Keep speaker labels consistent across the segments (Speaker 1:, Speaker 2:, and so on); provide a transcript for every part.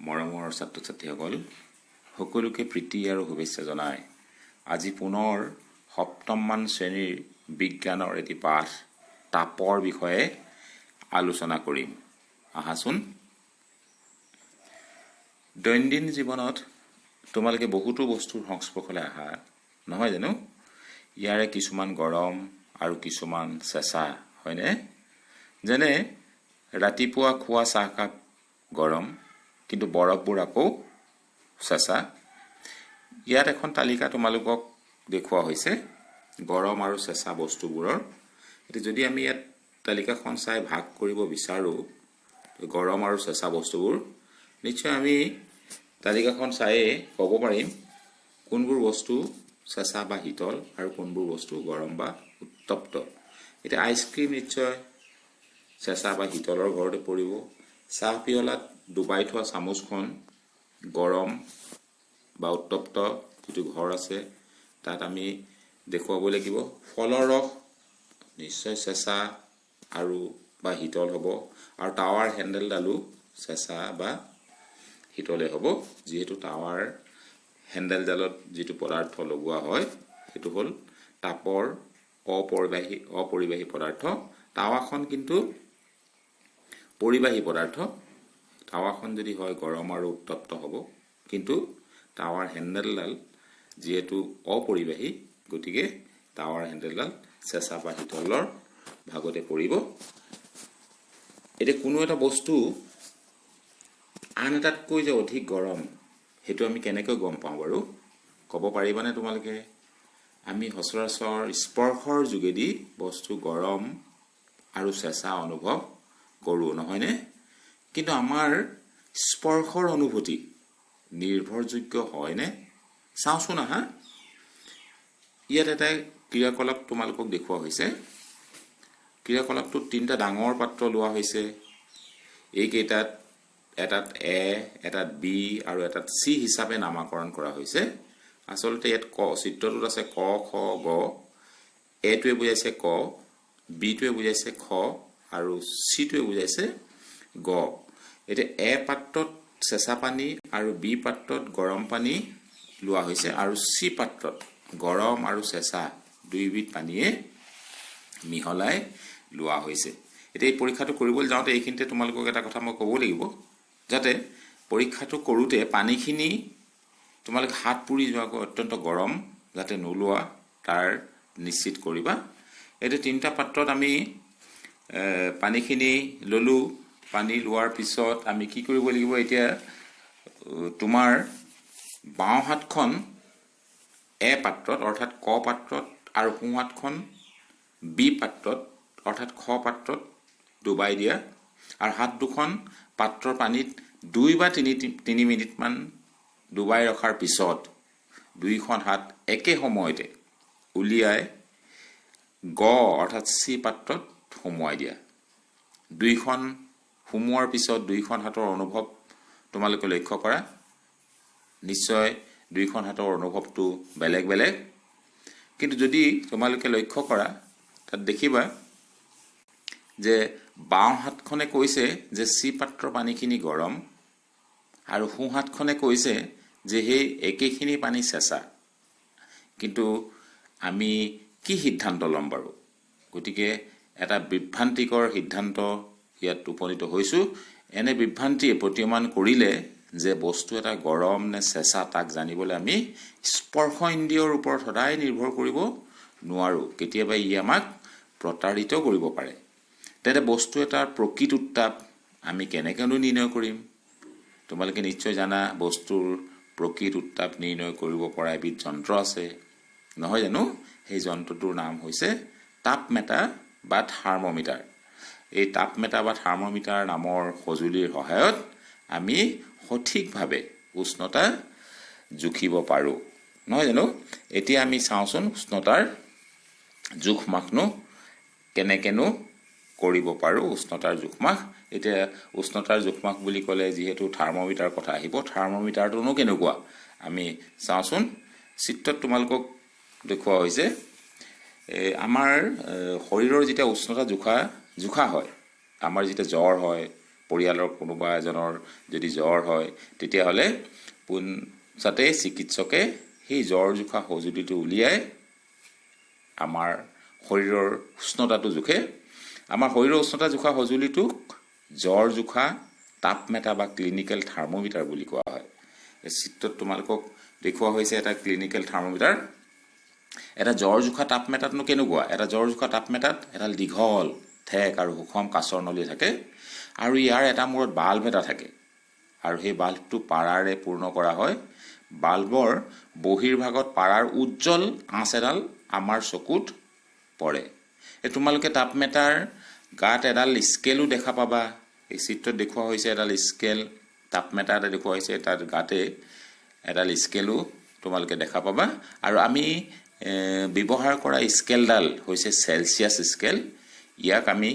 Speaker 1: মৰমৰ ছাত্ৰ-ছাত্ৰীসকল সকলোকে প্ৰীতি আৰু শুভেচ্ছা জনাই আজি পুনৰ সপ্তমমান শ্ৰেণীৰ বিজ্ঞানৰ এটি পাঠ তাপৰ বিষয়ে আলোচনা কৰিম। আহাচোন। দৈনন্দিন জীৱনত তোমালোকে বহুতো বস্তুৰ সংস্পৰ্শলৈ আহা নহয় জানো? ইয়াৰে কিছুমান গৰম আৰু কিছুমান চেঁচা হয়নে? যেনে ৰাতিপুৱা খোৱা চাহকাপ গৰম কিন্তু বৰফবোৰ আকৌ চেঁচা। ইয়াত এখন তালিকা তোমালোকক দেখুওৱা হৈছে গৰম আৰু চেঁচা বস্তুবোৰৰ। এতিয়া যদি আমি ইয়াত তালিকাখন চাই ভাগ কৰিব বিচাৰোঁ গৰম আৰু চেঁচা বস্তুবোৰ, নিশ্চয় আমি তালিকাখন চায়ে ক'ব পাৰিম কোনবোৰ বস্তু চেঁচা বা শীতল আৰু কোনবোৰ বস্তু গৰম বা উত্তপ্ত। এতিয়া আইচক্ৰীম নিশ্চয় চেঁচা বা শীতলৰ ঘৰতে পৰিব। চাহ পিয়লাত ডুবাই থোৱা চামুচখন গৰম বা উত্তপ্ত যিটো ঘৰ আছে তাত আমি দেখুৱাব লাগিব। ফলৰ ৰস নিশ্চয় চেঁচা আৰু বা শীতল হ'ব, আৰু টাৱাৰ হেণ্ডেলডালো চেঁচা বা শীতলে হ'ব, যিহেতু টাৱাৰ হেণ্ডেলডালত যিটো পদাৰ্থ লগোৱা হয় সেইটো হ'ল তাপৰ অপৰিবাহী পদাৰ্থ। টাৱাখন কিন্তু পৰিবাহী পদাৰ্থ। টাৱাখন যদি হয় গৰম আৰু উত্তপ্ত হ'ব, কিন্তু টাৱাৰ হেণ্ডেলডাল যিহেতু অপৰিবাহী গতিকে টাৱাৰ হেণ্ডেলডাল চেঁচা বা শীতলৰ ভাগতে পৰিব। এতিয়া কোনো এটা বস্তু আন এটাতকৈ যে অধিক গৰম সেইটো আমি কেনেকৈ গম পাওঁ বাৰু? ক'ব পাৰিবানে তোমালোকে? আমি সচৰাচৰ স্পৰ্শৰ যোগেদি বস্তু গৰম আৰু চেঁচা অনুভৱ কৰোঁ নহয়নে? কিন্তু আমাৰ স্পৰ্শৰ অনুভূতি নিৰ্ভৰযোগ্য হয়নে? চাওঁচোন আহা। ইয়াত এটা ক্ৰিয়াকলাপ তোমালোকক দেখুওৱা হৈছে। ক্ৰিয়াকলাপটোত 3টা ডাঙৰ পাত্ৰ লোৱা হৈছে। এইকেইটাত এটাত এ, এটাত বি আৰু এটাত চি হিচাপে নামাকৰণ কৰা হৈছে। আচলতে ইয়াত চিত্ৰটোত আছে ক, খ, গ। এটোৱে বুজাইছে ক, বিটোৱে বুজাইছে খ আৰু চিটোৱে বুজাইছে গ। এতিয়া এ পাত্ৰত চেঁচা পানী আৰু বি পাত্ৰত গৰম পানী লোৱা হৈছে, আৰু চি পাত্ৰত গৰম আৰু চেঁচা দুয়োবিধ পানীয়ে মিহলাই লোৱা হৈছে। এতিয়া এই পৰীক্ষাটো কৰিবলৈ যাওঁতে এইখিনিতে তোমালোকক এটা কথা মই ক'ব লাগিব, যাতে পৰীক্ষাটো কৰোঁতে পানীখিনি তোমালোকে হাত পুৰি যোৱাকৈ অত্যন্ত গৰম যাতে নোলোৱা তাৰ নিশ্চিত কৰিবা। এতিয়া 3টা পাত্ৰত আমি পানীখিনি ল'লোঁ। পানী লোৱাৰ পিছত আমি কি কৰিব লাগিব? এতিয়া তোমাৰ বাওঁ হাতখন এ পাত্ৰত অৰ্থাৎ ক পাত্ৰত আৰু সোঁ হাতখন বি পাত্ৰত অৰ্থাৎ খ পাত্ৰত ডুবাই দিয়া, আৰু হাত দুখন পাত্ৰৰ পানীত 2 বা 3 মিনিটমান ডুবাই ৰখাৰ পিছত দুইখন হাত একে সময়তে উলিয়াই গ অৰ্থাৎ চি পাত্ৰত সুমুৱাই দিয়া। দুইখন সুমুৱাৰ পিছত দুইখন হাতৰ অনুভৱ তোমালোকে লক্ষ্য কৰা। নিশ্চয় দুইখন হাতৰ অনুভৱটো বেলেগ বেলেগ, কিন্তু যদি তোমালোকে লক্ষ্য কৰা তাত দেখিবা যে বাওঁ হাতখনে কৈছে যে চি পাত্ৰৰ পানীখিনি গৰম, আৰু সোঁ হাতখনে কৈছে যে সেই একেখিনি পানী চেঁচা। কিন্তু আমি কি সিদ্ধান্ত ল'ম বাৰু? গতিকে এটা বিভ্ৰান্তিকৰ সিদ্ধান্ত ইয়াত উপনীত হৈছোঁ। এনে বিভ্ৰান্তিয়ে প্ৰতীয়মান কৰিলে যে বস্তু এটা গৰম নে চেঁচা তাক জানিবলৈ আমি স্পৰ্শ ইন্দ্ৰিয়ৰ ওপৰত সদায় নিৰ্ভৰ কৰিব নোৱাৰোঁ। কেতিয়াবা ই আমাক প্ৰতাৰিত কৰিব পাৰে। তেন্তে বস্তু এটাৰ প্ৰকৃত উত্তাপ আমি কেনেকৈনো নিৰ্ণয় কৰিম? তোমালোকে নিশ্চয় জানা বস্তুৰ প্ৰকৃত উত্তাপ নিৰ্ণয় কৰিব পৰা এবিধ যন্ত্ৰ আছে নহয় জানো? সেই যন্ত্ৰটোৰ নাম হৈছে তাপমেটাৰ বা থাৰ্মোমিটাৰ। এই তাপমেটাৰ বা থাৰ্মোমিটাৰ নামৰ সঁজুলিৰ সহায়ত আমি সঠিকভাৱে উষ্ণতা জুখিব পাৰোঁ নহয় জানো? এতিয়া আমি চাওঁচোন উষ্ণতাৰ জোখ-মাখনো কেনেকৈনো কৰিব পাৰোঁ। উষ্ণতাৰ জোখ-মাখ, এতিয়া উষ্ণতাৰ জোখ-মাখ বুলি ক'লে যিহেতু থাৰ্মোমিটাৰ কথা আহিব, থাৰ্মোমিটাৰটোনো কেনেকুৱা আমি চাওঁচোন। চিত্ৰত তোমালোকক দেখুওৱা হৈছে আমাৰ শৰীৰৰ যেতিয়া উষ্ণতা জোখা হয়, আমাৰ যেতিয়া জ্বৰ হয়, পৰিয়ালৰ কোনোবা এজনৰ যদি জ্বৰ হয় তেতিয়াহ'লে পোনছাতে চিকিৎসকে সেই জ্বৰ জোখা সঁজুলিটো উলিয়াই আমাৰ শৰীৰৰ উষ্ণতাটো জোখে। আমাৰ শৰীৰৰ উষ্ণতা জোখা সঁজুলিটোক জ্বৰ জোখা তাপমেটা বা ক্লিনিকেল থাৰ্মোমিটাৰ বুলি কোৱা হয়। এই চিত্ৰত তোমালোকক দেখুওৱা হৈছে এটা ক্লিনিকেল থাৰ্মোমিটাৰ। এটা জ্বৰ জোখা তাপমেটাতনো কেনেকুৱা? এটা জ্বৰ জোখা তাপমেটাত এডাল দীঘল ঠেক আৰু সুষম কাছৰ নলী থাকে আৰু ইয়াৰ এটা মূৰত বাল্ব এটা থাকে আৰু সেই বাল্বটো পাৰাৰে পূৰ্ণ কৰা হয়। বাল্বৰ বহিৰ্ভাগত পাৰাৰ উজ্জ্বল আঁচ এডাল আমাৰ চকুত পৰে। তোমালোকে তাপমেটাৰ গাত এডাল স্কেলো দেখা পাবা। এই চিত্ৰত দেখুওৱা হৈছে এডাল স্কেল, তাপমেটাৰ এটা দেখুওৱা হৈছে, তাত গাতে এডাল স্কেলো তোমালোকে দেখা পাবা। আৰু আমি ব্যৱহাৰ কৰা স্কেলডাল হৈছে চেলচিয়াছ স্কেল। ইয়াক আমি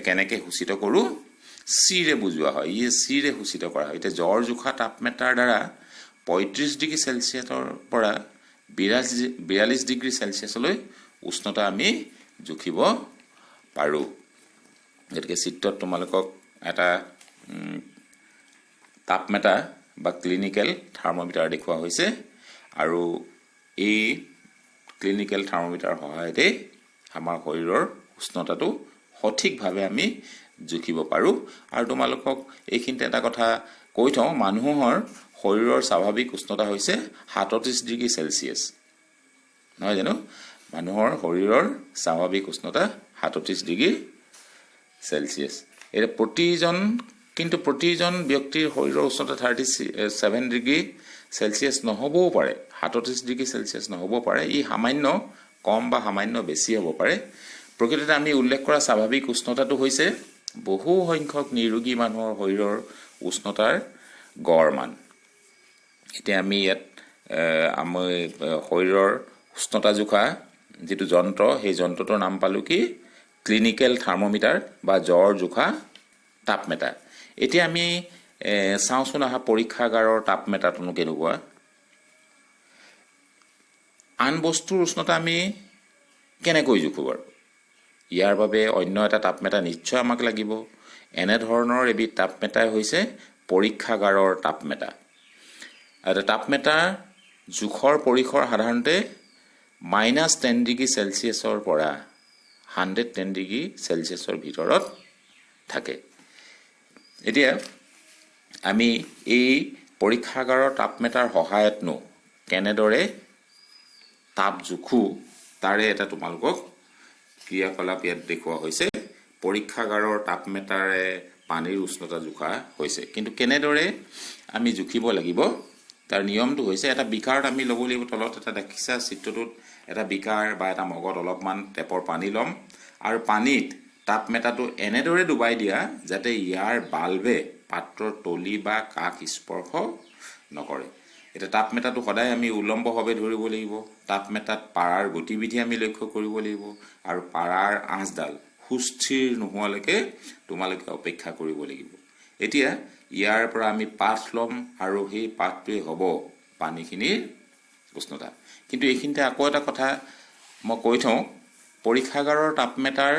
Speaker 1: কেনেকৈ সূচিত কৰোঁ? চিৰে বুজোৱা হয়। ই চিৰে সূচিত কৰা হয়। এতিয়া জ্বৰ জোখা তাপমেটাৰ দ্বাৰা 35 ডিগ্ৰী চেলচিয়াছৰ পৰা 42 ডিগ্ৰী চেলচিয়াছলৈ উষ্ণতা আমি জুখিব পাৰোঁ। গতিকে চিত্ৰত তোমালোকক এটা তাপমেটা বা ক্লিনিকেল থাৰ্মোমিটাৰ দেখুওৱা হৈছে আৰু এই ক্লিনিকেল থাৰ্মোমিটাৰৰ সহায়তে আমাৰ শৰীৰৰ উষ্ণতাটো সঠিকভাৱে আমি জুখিব পাৰোঁ। আৰু তোমালোকক এইখিনিতে এটা কথা কৈ থওঁ, মানুহৰ শৰীৰৰ স্বাভাৱিক উষ্ণতা হৈছে 37 ডিগ্ৰী চেলচিয়াছ, নহয় জানো? মানুহৰ শৰীৰৰ স্বাভাৱিক উষ্ণতা 37 ডিগ্ৰী চেলচিয়াছ। এতিয়া প্ৰতিজন ব্যক্তিৰ শৰীৰৰ উষ্ণতা 37 ডিগ্ৰী চেলচিয়াছ নহ'বও পাৰে, 37 ডিগ্ৰী চেলচিয়াছ নহ'বও পাৰে। ই সামান্য কম বা সামান্য বেছি হ'ব পাৰে। প্ৰকৃততে আমি উল্লেখ কৰা স্বাভাৱিক উষ্ণতাটো হৈছে বহু সংখ্যক নিৰোগী মানুহৰ শৰীৰৰ উষ্ণতাৰ গড় মান। এতিয়া আমি ইয়াত আমি শৰীৰৰ উষ্ণতা জোখা যিটো যন্ত্ৰ, সেই যন্ত্ৰটোৰ নাম পালোঁ কি? ক্লিনিকেল থাৰ্মোমিটাৰ বা জ্বৰ জোখা তাপমেটা। এতিয়া আমি চাওঁচোন আহা পৰীক্ষাগাৰৰ তাপমেটাটোনো কেনেকুৱা। আন বস্তুৰ উষ্ণতা আমি কেনেকৈ জোখোঁ বাৰু? ইয়াৰ বাবে অন্য এটা তাপমেটা নিশ্চয় আমাক লাগিব। এনেধৰণৰ এবিধ তাপমেটাই হৈছে পৰীক্ষাগাৰৰ তাপমেটা। আৰু তাপমেটা জোখৰ পৰিসৰ সাধাৰণতে -10 ডিগ্ৰী চেলচিয়াছৰ পৰা 110 ডিগ্ৰী চেলচিয়াছৰ ভিতৰত থাকে। এতিয়া আমি এই পৰীক্ষাগাৰৰ তাপমেটাৰ সহায়তনো কেনেদৰে তাপ জোখোঁ তাৰে এটা তোমালোকক ক্ৰিয়াকলাপ ইয়াত দেখুওৱা হৈছে। পৰীক্ষাগাৰৰ তাপমেটাৰে পানীৰ উষ্ণতা জোখা হৈছে, কিন্তু কেনেদৰে আমি জুখিব লাগিব তাৰ নিয়মটো হৈছে এটা বিকাৰত আমি ল'ব লাগিব। তলত এটা দেখিছা চিত্ৰটোত এটা বিকাৰ বা এটা মগত অলপমান টেপৰ পানী ল'ম আৰু পানীত তাপমেটাটো এনেদৰে ডুবাই দিয়া যাতে ইয়াৰ বাল্বে পাত্ৰৰ তলি বা কাষ স্পৰ্শ নকৰে। এতিয়া তাপমেটাটো সদায় আমি উলম্বভাৱে ধৰিব লাগিব। তাপমেটাত পাৰাৰ গতিবিধি আমি লক্ষ্য কৰিব লাগিব আৰু পাৰাৰ আঁচডাল সুস্থিৰ নোহোৱালৈকে তোমালোকে অপেক্ষা কৰিব লাগিব। এতিয়া ইয়াৰ পৰা আমি পাঠ ল'ম আৰু সেই পাঠটোৱে হ'ব পানীখিনিৰ উষ্ণতা। কিন্তু এইখিনিতে আকৌ এটা কথা মই কৈ থওঁ, পৰীক্ষাগাৰৰ তাপমেটাৰ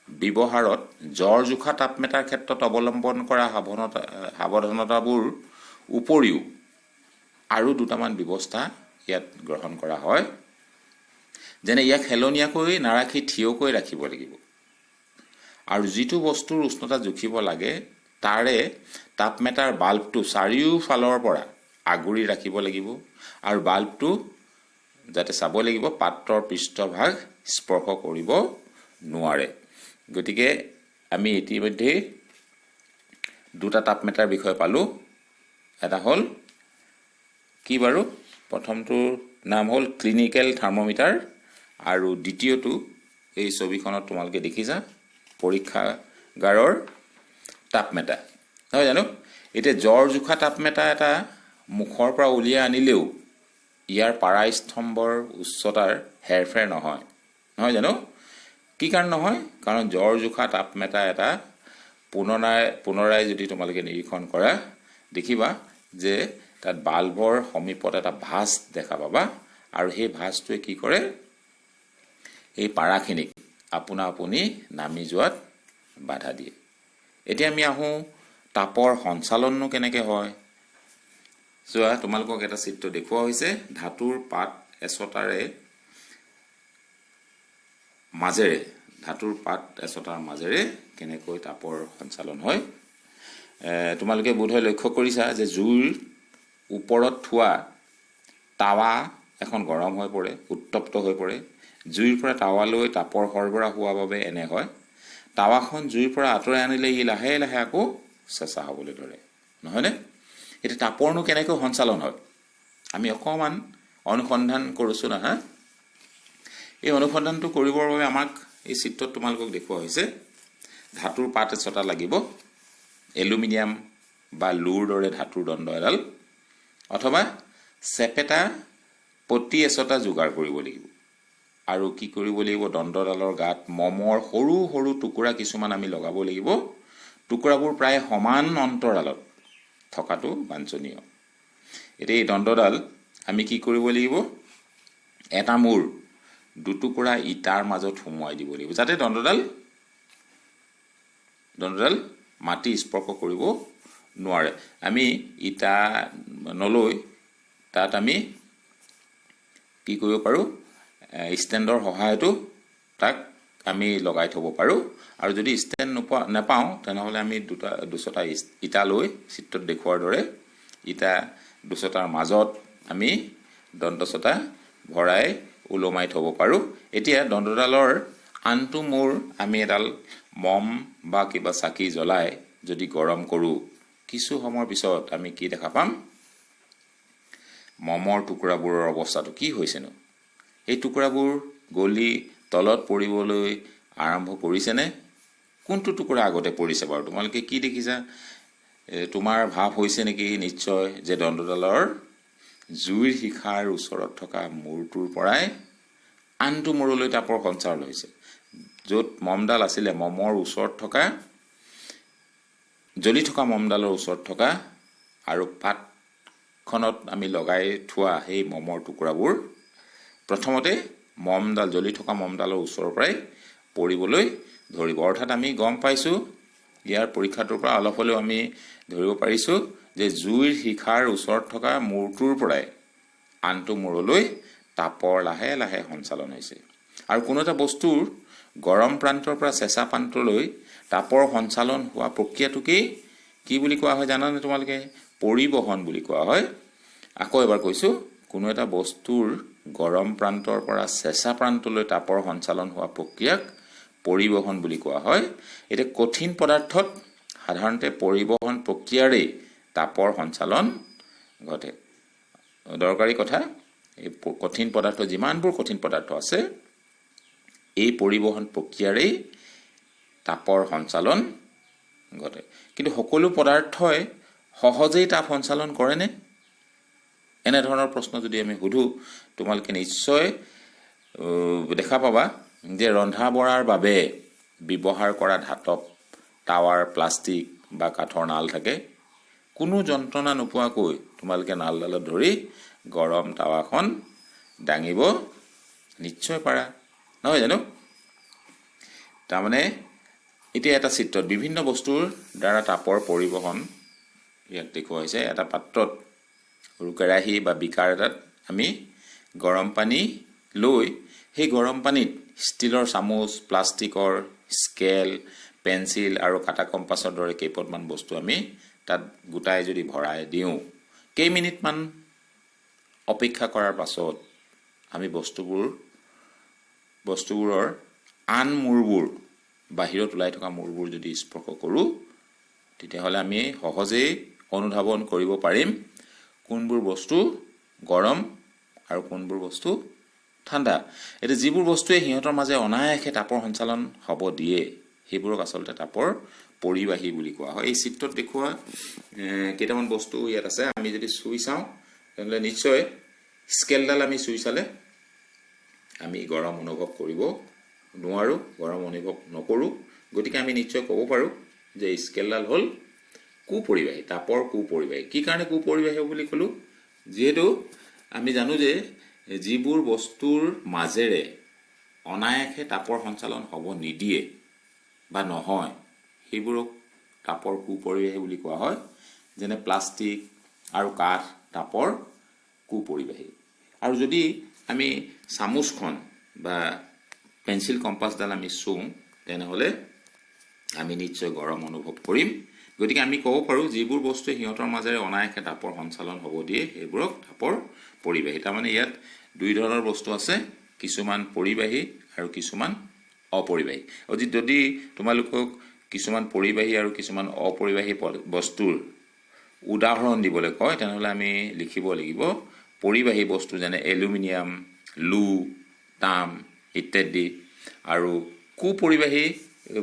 Speaker 1: ব্যৱহাৰত জ্বৰ জোখা তাপমেটাৰ ক্ষেত্ৰত অৱলম্বন কৰা সাৱধানতাবোৰ উপৰিও আৰু দুটামান ব্যৱস্থা ইয়াত গ্ৰহণ কৰা হয়। যেনে ইয়াক হেলনীয়াকৈ নাৰাখি থিয়কৈ ৰাখিব লাগিব আৰু যিটো বস্তুৰ উষ্ণতা জুখিব লাগে তাৰে তাপমেটাৰ বাল্বটো চাৰিওফালৰ পৰা আগুৰি ৰাখিব লাগিব আৰু বাল্বটো যাতে চাব লাগিব পাত্ৰৰ পৃষ্ঠভাগ স্পৰ্শ কৰিব নোৱাৰে। গতিকে আমি ইতিমধ্যে দুটা তাপমেটাৰ বিষয়ে পালোঁ। এটা হ'ল কি বাৰু? প্ৰথমটোৰ নাম হ'ল ক্লিনিকেল থাৰ্মোমিটাৰ আৰু দ্বিতীয়টো এই ছবিখনত তোমালোকে দেখিছা পৰীক্ষাগাৰৰ তাপমেটা, নহয় জানো? এতিয়া জ্বৰ জোখা তাপমেটা এটা মুখৰ পৰা উলিয়াই আনিলেও ইয়াৰ পাৰা স্তম্ভৰ উচ্চতাৰ হেৰফেৰ নহয়, নহয় জানো? কি কাৰণ নহয়? কাৰণ জ্বৰ জোখা তাপমেটা এটা পুনৰাই যদি তোমালোকে নিৰীক্ষণ কৰা দেখিবা যে তাত বাল্বৰ সমীপত এটা ভাঁজ দেখা পাবা আৰু সেই ভাঁজটোৱে কি কৰে? এই পাৰাখিনিক আপোনা আপুনি নামি যোৱাত বাধা দিয়ে। এতিয়া আমি আহোঁ তাপৰ সঞ্চালননো কেনেকৈ হয়? চোৱা, তোমালোকক এটা চিত্ৰ দেখুওৱা হৈছে। ধাতুৰ পাত এচটাৰে মাজেৰে কেনেকৈ তাপৰ সঞ্চালন হয়। তোমালোকে বোধহয় লক্ষ্য কৰিছা যে জুইৰ ওপৰত থোৱা টাৱা এখন গৰম হৈ পৰে, উত্তপ্ত হৈ পৰে। জুইৰ পৰা টাৱালৈ তাপৰ সৰবৰাহ হোৱাৰ বাবে এনে হয়। টাৱাখন জুইৰ পৰা আঁতৰাই আনিলে ই লাহে লাহে আকৌ চেঁচা হ'বলৈ ধৰে, নহয়নে? এতিয়া তাপৰনো কেনেকৈ সঞ্চালন হয় আমি অকণমান অনুসন্ধান কৰিছোঁ নহয়। এই অনুসন্ধানটো কৰিবৰ বাবে আমাক এই চিত্ৰত তোমালোকক দেখুওৱা হৈছে। ধাতুৰ পাত এচটা লাগিব, এলুমিনিয়াম বা লোৰ দৰে ধাতুৰ দণ্ড এডাল, অথবা চেপেটা পতি এচটা যোগাৰ কৰিব লাগিব। আৰু কি কৰিব লাগিব? দণ্ডডালৰ গাত মমৰ সৰু সৰু টুকুৰা কিছুমান আমি লগাব লাগিব। টুকুৰাবোৰ প্ৰায় সমান অন্তৰালত থকাটো বাঞ্ছনীয়। এতিয়া এই দণ্ডডাল আমি কি কৰিব লাগিব? এটা মূৰ দুটুকুৰা ইটাৰ মাজত সুমুৱাই দিব লাগিব, যাতে দণ্ডডাল মাটি স্পৰ্শ কৰিব নোৱাৰে। আমি ইটা নলৈ তাত আমি কি কৰিব পাৰোঁ? ষ্টেণ্ডৰ সহায়তো তাক আমি লগাই থ'ব পাৰোঁ। আৰু যদি ষ্টেণ্ড নাপাওঁ তেনেহ'লে আমি দুচটা ইটা লৈ চিত্ৰত দেখুওৱাৰ দৰে ইটা দুচটাৰ মাজত আমি দণ্ডচটা ভৰাই ওলমাই থ'ব পাৰোঁ। এতিয়া দণ্ডডালৰ আনটো মূৰ আমি এডাল মম বা কিবা চাকি জ্বলাই যদি গৰম কৰোঁ, কিছু সময়ৰ পিছত আমি কি দেখা পাম? মমৰ টুকুৰাবোৰৰ অৱস্থাটো কি হৈছেনো? এই টুকুৰাবোৰ গলি তলত পৰিবলৈ আৰম্ভ কৰিছেনে? কোনটো টুকুৰা আগতে পৰিছে বাৰু? তোমালোকে কি দেখিছা? তোমাৰ ভাৱ হৈছে নেকি নিশ্চয় যে দণ্ডডালৰ জুইৰ শিখাৰ ওচৰত থকা মূৰটোৰ পৰাই আনটো মূৰলৈ তাপৰ সঞ্চাৰণ হৈছে। য'ত মমডাল আছিলে, মমৰ ওচৰত থকা, জ্বলি থকা মমডালৰ ওচৰত থকা আৰু পাতখনত আমি লগাই থোৱা সেই মমৰ টুকুৰাবোৰ প্ৰথমতে জ্বলি থকা মমডালৰ ওচৰৰ পৰাই পৰিবলৈ ধৰিব। অৰ্থাৎ আমি গম পাইছোঁ, ইয়াৰ পৰীক্ষাটোৰ পৰা অলপ হ'লেও আমি ধৰিব পাৰিছোঁ যে জুইৰ শিখাৰ ওচৰত থকা মূৰটোৰ পৰাই আনটো মূৰলৈ তাপৰ লাহে লাহে সঞ্চালন হৈছে। আৰু কোনো এটা বস্তুৰ গৰম প্ৰান্তৰ পৰা চেঁচা প্ৰান্তলৈ তাপৰ সঞ্চালন হোৱা প্ৰক্ৰিয়াটোকেই কি বুলি কোৱা হয় জানানে তোমালোকে? পৰিবহণ বুলি কোৱা হয়। আকৌ এবাৰ কৈছোঁ, কোনো এটা বস্তুৰ গৰম প্ৰান্তৰ পৰা চেঁচা প্ৰান্তলৈ তাপৰ সঞ্চালন হোৱা প্ৰক্ৰিয়াক পৰিবহণ বুলি কোৱা হয়। এতিয়া কঠিন পদাৰ্থত সাধাৰণতে পৰিবহণ প্ৰক্ৰিয়াৰেই তাপৰ সঞ্চালন ঘটে। দৰকাৰী কথা, এই কঠিন পদাৰ্থ, যিমানবোৰ কঠিন পদাৰ্থ আছে, এই পৰিবহণ প্ৰক্ৰিয়াৰেই তাপৰ সঞ্চালন ঘটে। কিন্তু সকলো পদাৰ্থই সহজেই তাপ সঞ্চালন কৰেনে? এনেধৰণৰ প্ৰশ্ন যদি আমি সোধোঁ, তোমালোকে নিশ্চয় দেখা পাবা যে ৰন্ধা বঢ়াৰ বাবে ব্যৱহাৰ কৰা ধাতৱ টাৱাৰ, প্লাষ্টিক বা কাঠৰ নাল থাকে। কোনো যন্ত্ৰণা নোপোৱাকৈ তোমালোকে নালডালত ধৰি গৰম টাৱাখন দাঙিব নিশ্চয় পাৰা, নহয় জানো? তাৰমানে এতিয়া এটা চিত্ৰত বিভিন্ন বস্তুৰ দ্বাৰা তাপৰ পৰিবহণ ইয়াত দেখুওৱা হৈছে। এটা পাত্ৰত, সৰু কেৰাহী বা বিকাৰ এটাত আমি গৰম পানী লৈ সেই গৰম পানীত ষ্টীলৰ চামুচ, প্লাষ্টিকৰ স্কেল, পেঞ্চিল আৰু কাটা কম্পাছৰ দৰে কেইপদমান বস্তু আমি তাত গোটাই যদি ভৰাই দিওঁ, কেইমিনিটমান অপেক্ষা কৰাৰ পাছত আমি বস্তুবোৰৰ আন মূৰবোৰ, বাহিৰত ওলাই থকা মূৰবোৰ যদি স্পৰ্শ কৰোঁ, তেতিয়াহ'লে আমি সহজেই অনুধাৱন কৰিব পাৰিম কোনবোৰ বস্তু গৰম আৰু কোনবোৰ বস্তু ঠাণ্ডা। এতিয়া যিবোৰ বস্তুৱে সিহঁতৰ মাজে অনায়াসে তাপৰ সঞ্চালন হ'ব দিয়ে, সেইবোৰক আচলতে তাপৰ পৰিবাহী বুলি কোৱা হয়। এই চিত্ৰত দেখুওৱা কেইটামান বস্তু ইয়াত আছে। আমি যদি চুই চাওঁ তেনেহ'লে নিশ্চয় স্কেলডাল আমি চুই চালে আমি গৰম অনুভৱ কৰিব নোৱাৰোঁ, গৰম অনুভৱ নকৰোঁ। গতিকে আমি নিশ্চয় ক'ব পাৰোঁ যে স্কেলডাল হ'ল কুপৰিবাহী, তাপৰ কুপৰিবাহী। কি কাৰণে কুপৰিবাহী বুলি ক'লোঁ? যিহেতু আমি জানো যে যিবোৰ বস্তুৰ মাজেৰে অনায়াসে তাপৰ সঞ্চালন হ'ব নিদিয়ে বা নহয়, সেইবোৰক তাপৰ কুপৰিবাহী বুলি কোৱা হয়। যেনে প্লাষ্টিক আৰু কাঠ তাপৰ কুপৰিবাহী। আৰু যদি আমি চামুচখন বা পেঞ্চিল কম্পাছডাল আমি চুওঁ তেনেহ'লে আমি নিশ্চয় গৰম অনুভৱ কৰিম। গতিকে আমি ক'ব পাৰোঁ যিবোৰ বস্তুৱে সিহঁতৰ মাজেৰে অনায়াসে তাপৰ সঞ্চালন হ'ব দিয়ে সেইবোৰক তাপৰ পৰিবাহী। তাৰমানে ইয়াত দুই ধৰণৰ বস্তু আছে, কিছুমান পৰিবাহী আৰু কিছুমান অপৰিবাহী। যদি তোমালোকক কিছুমান পৰিবাহী আৰু কিছুমান অপৰিবাহী বস্তুৰ উদাহৰণ দিবলৈ কয় তেনেহ'লে আমি লিখিব লাগিব পৰিবাহী বস্তু যেনে এলুমিনিয়াম, লো, তাম ইত্যাদি। আৰু কুপৰিবাহী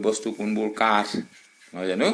Speaker 1: বস্তু কোনবোৰ? কাঠ, নহয় জানো?